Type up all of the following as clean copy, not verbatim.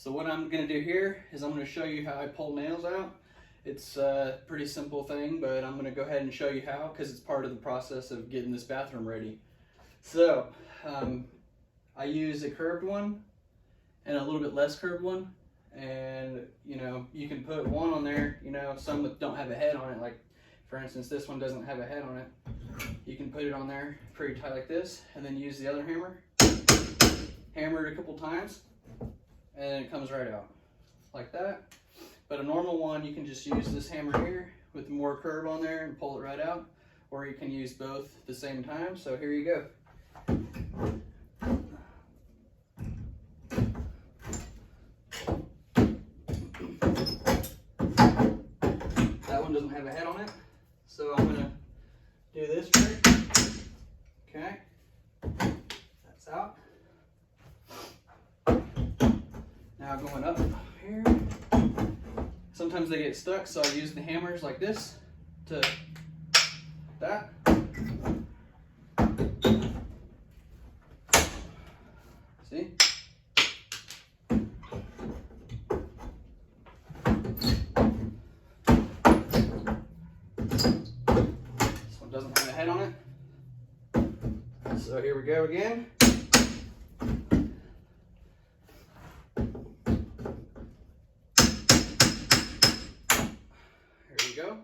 So what I'm going to do here is I'm going to show you how I pull nails out. It's a pretty simple thing, but I'm going to go ahead and show you how because it's part of the process of getting this bathroom ready. So I use a curved one and a little bit less curved one, and you know, you can put one on there, you know, some that don't have a head on it, like for instance this one doesn't have a head on it. You can put it on there pretty tight like this, and then use the other hammer it a couple times, and it comes right out like that. But a normal one, you can just use this hammer here with more curve on there and pull it right out, or you can use both at the same time. So here you go. That one doesn't have a head on it, so I'm gonna do this trick. Okay, that's out. Now going up here. Sometimes they get stuck, so I use the hammers like this to that. See? This one doesn't have a head on it. So here we go again. Here we go.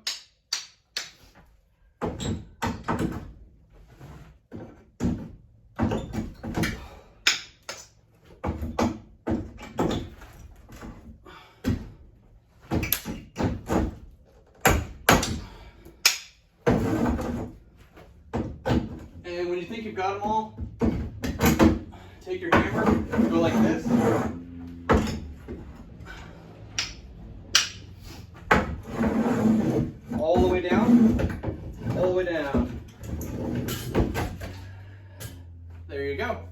And when you think you've got them all, take your hammer, go like this. All the way down, all the way down. There you go.